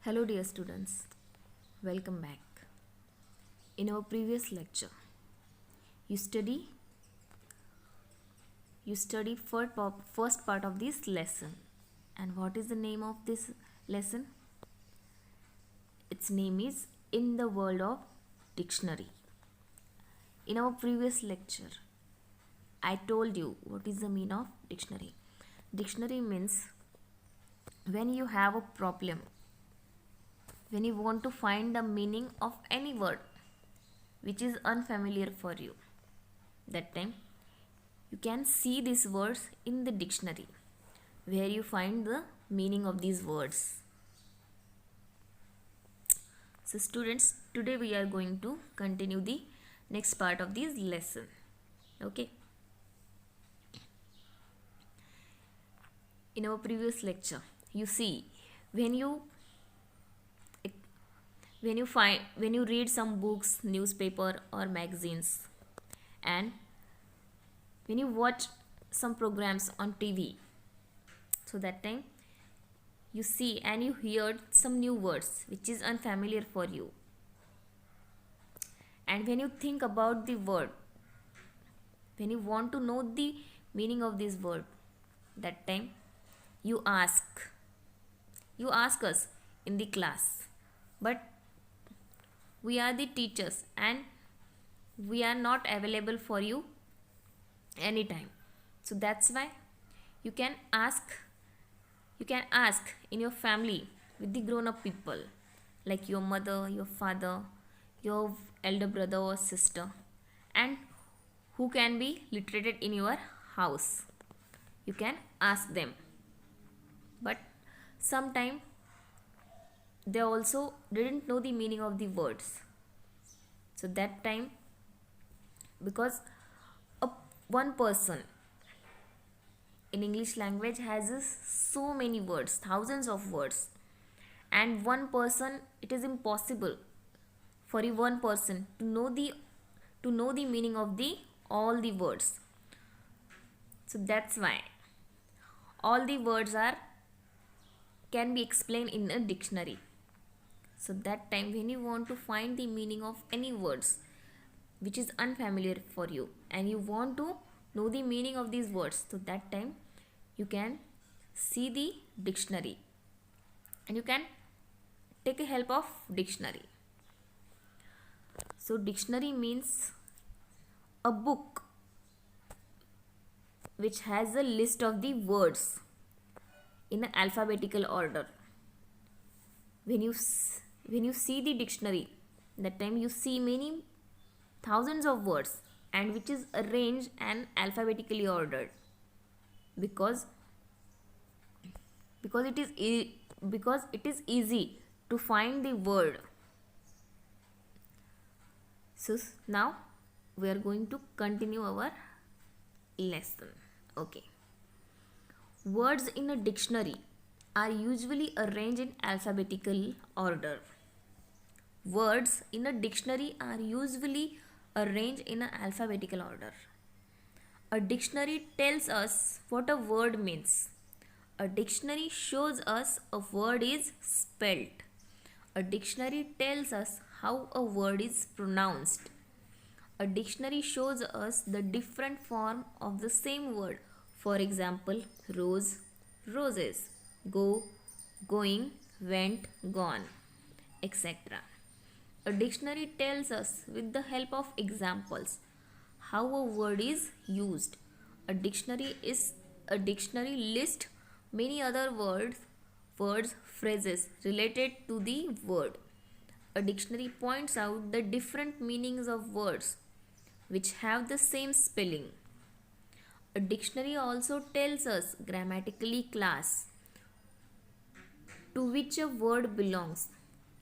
Hello, dear students. Welcome back. In our previous lecture, you study first part of this lesson. And what is the name of this lesson? Its name is In the World of Dictionary. In our previous lecture, I told you what is the meaning of dictionary. Dictionary means when you have a problem, when you want to find the meaning of any word which is unfamiliar for you, that time you can see these words in the dictionary where you find the meaning of these words. So students, today we are going to continue the next part of this lesson. Okay. In our previous lecture, you see when you read some books, newspaper or magazines, and when you watch some programs on TV, so that time you see and you hear some new words which is unfamiliar for you, and when you think about the word, when you want to know the meaning of this word, that time you ask us in the class, but we are the teachers and we are not available for you anytime. So that's why you can ask in your family with the grown up people like your mother, your father, your elder brother or sister, and who can be literate in your house. You can ask them, but sometime they also didn't know the meaning of the words. So that time, because one person in English language has so many words, thousands of words, and one person, it is impossible for one person to know the meaning of the all the words. So that's why all the words can be explained in a dictionary. So that time when you want to find the meaning of any words which is unfamiliar for you and you want to know the meaning of these words, so that time you can see the dictionary and you can take a help of dictionary. So dictionary means a book which has a list of the words in an alphabetical order. When you see the dictionary, that time you see many thousands of words and which is arranged and alphabetically ordered, because it is easy to find the word. So now we are going to continue our lesson. Okay. Words in a dictionary are usually arranged in alphabetical order. Words in a dictionary are usually arranged in an alphabetical order. A dictionary tells us what a word means. A dictionary shows us a word is spelt. A dictionary tells us how a word is pronounced. A dictionary shows us the different form of the same word. For example, rose, roses, go, going, went, gone, etc. A dictionary tells us with the help of examples how a word is used. A dictionary lists many other words, phrases related to the word. A dictionary points out the different meanings of words which have the same spelling. A dictionary also tells us grammatically class to which a word belongs.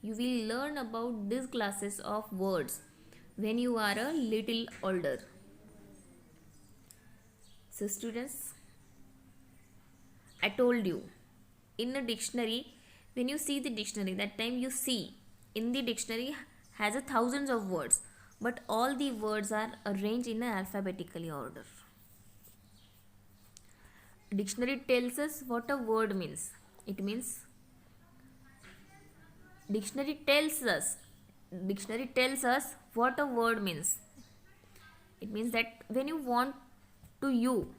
You will learn about these classes of words when you are a little older. So students, I told you, in a dictionary, when you see the dictionary, that time you see in the dictionary has a thousands of words, but all the words are arranged in an alphabetically order. Dictionary tells us what a word means. It means dictionary tells us what a word means. It means that when you want to you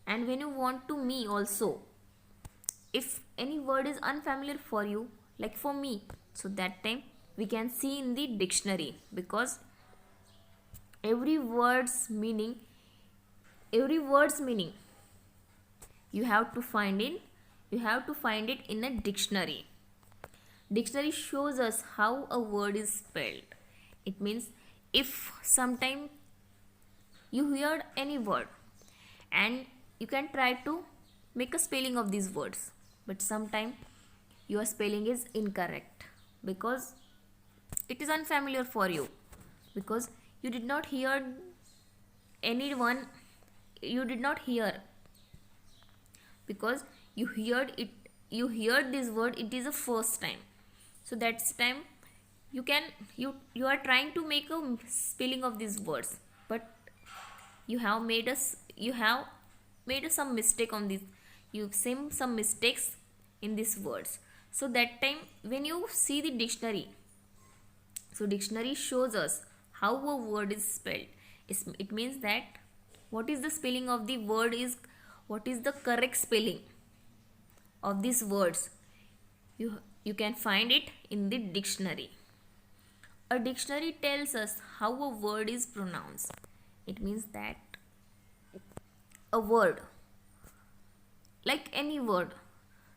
and when you want to me also, if any word is unfamiliar for you, like for me, so that time we can see in the dictionary, because every word's meaning you have to find it in a dictionary. Dictionary shows us how a word is spelled. It means if sometime you heard any word and you can try to make a spelling of these words, but sometime your spelling is incorrect because it is unfamiliar for you, because you did not hear anyone, you did not hear, because you heard this word, it is the first time. So that's time you are trying to make a spelling of these words, but you have made some mistake on this, you've seen some mistakes in these words. So that time when you see the dictionary, so dictionary shows us how a word is spelled. It means that what is the spelling of the word is, what is the correct spelling of these words, you can find it in the dictionary. A dictionary tells us how a word is pronounced. It means that a word, like any word,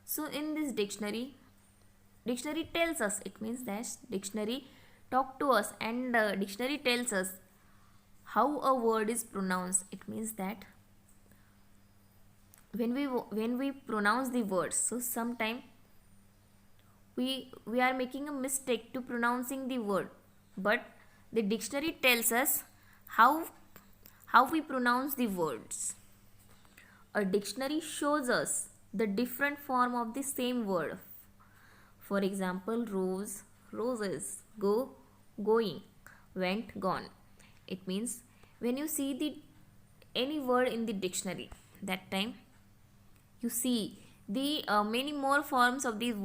so in this dictionary tells us, it means that dictionary talk to us, and dictionary tells us how a word is pronounced. It means that when we pronounce the words, so sometime we are making a mistake to pronouncing the word, but the dictionary tells us how we pronounce the words. A dictionary shows us the different form of the same word. For example, rose, roses, go, going, went, gone. It means when you see any word in the dictionary, that time you see the many more forms of these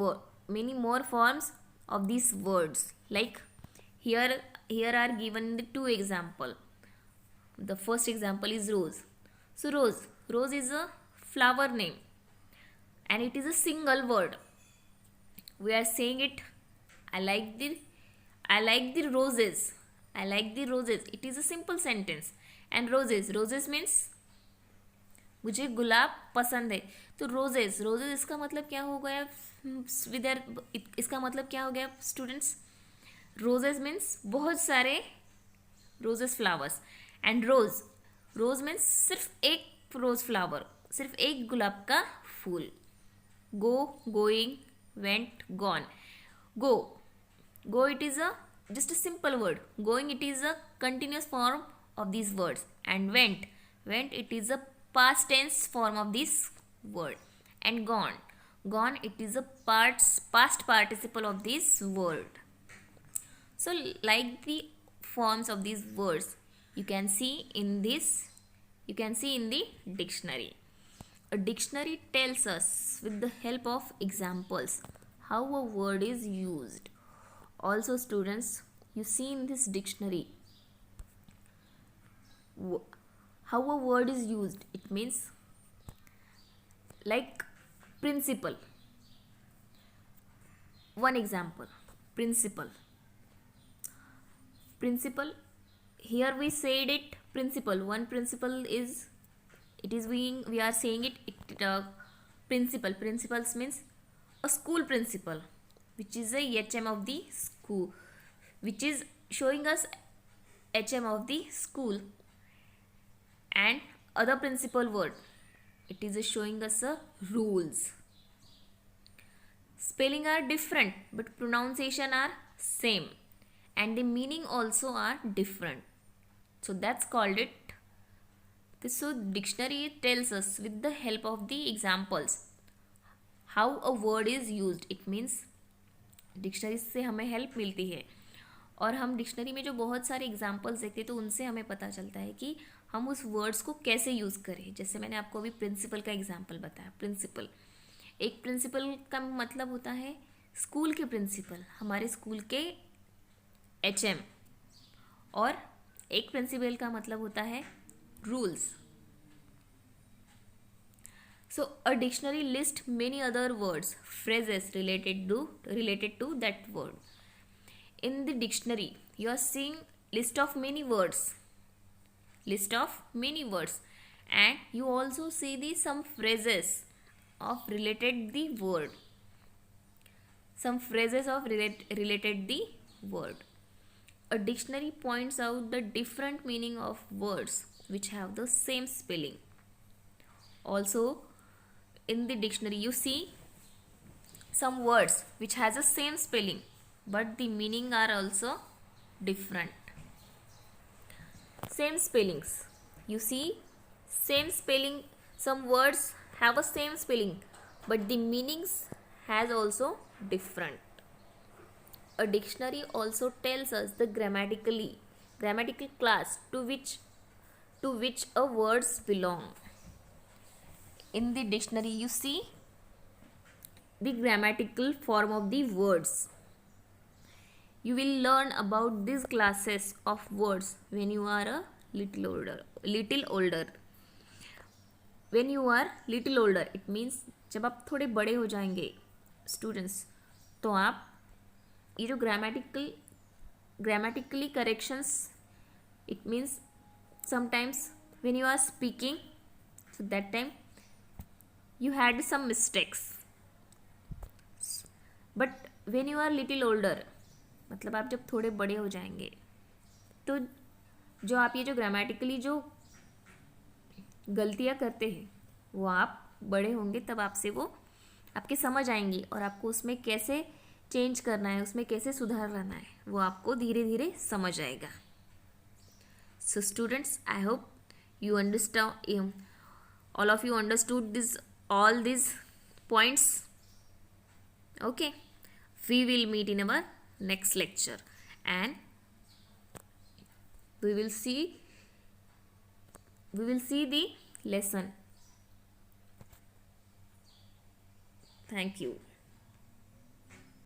words. Like here are given the two example. The first example is rose. So rose is a flower name and it is a single word. We are saying it, I like the roses. I like the roses. It is a simple sentence. And roses means मुझे गुलाब पसंद है. तो roses इसका मतलब क्या हो गया इसका मतलब क्या हो गया स्टूडेंट्स? रोजेस मीन्स बहुत सारे roses flowers, and rose means सिर्फ एक रोज फ्लावर, सिर्फ एक गुलाब का फूल. Go, going, went, gone. Go it is just a simple word. Going, it is a continuous form of these words. And went it is a past tense form of this word. And gone it is a past participle of this word. So like the forms of these words you can see in the dictionary. A dictionary tells us with the help of examples how a word is used. Also students, you see in this dictionary how a word is used. It means like principle. One example, principle. Here we said it principle. One principle is, we are saying it principal. Principles means a school principal, which is a HM of the school, which is showing us HM of the school. And other principal word, it is showing us rules. Spelling are different but pronunciation are same, and the meaning also are different. So that's called it. So dictionary tells us with the help of the examples how a word is used. It means dictionary से हमें help मिलती है, और हम dictionary में जो बहुत सारे एग्जाम्पल्स देखते हैं तो उनसे हमें पता चलता है कि हम उस वर्ड्स को कैसे यूज़ करें. जैसे मैंने आपको अभी प्रिंसिपल का एग्जाम्पल बताया. प्रिंसिपल का मतलब होता है स्कूल के प्रिंसिपल, हमारे स्कूल के HM, और एक प्रिंसिपल का मतलब होता है rules. So a dictionary lists many other words, phrases related to that word. In the dictionary, you are seeing list of many words, and you also see the some phrases of related the word, related the word. A dictionary points out the different meaning of words which have the same spelling. Also, in the dictionary you see some words which has the same spelling but the meaning are also different. Same spellings, you see, same spelling, some words have a same spelling but the meanings has also different. A dictionary also tells us the grammatical class to which a words belong. In the dictionary you see the grammatical form of the words. You will learn about these classes of words when you are a little older. When you are little older, it means जब आप थोड़े बड़े हो जाएंगे students, तो आप ये जो grammatically corrections, it means sometimes when you are speaking, so that time you had some mistakes, but when you are little older, मतलब आप जब थोड़े बड़े हो जाएंगे तो जो आप ये जो ग्रामेटिकली जो गलतियाँ करते हैं वो आप बड़े होंगे तब आपसे वो आपके समझ आएंगी और आपको उसमें कैसे चेंज करना है, उसमें कैसे सुधार लाना है, वो आपको धीरे धीरे समझ आएगा. So students, I hope you understand, all of you understood all these points. Okay, we will meet in our next lecture and we will see the lesson. Thank you.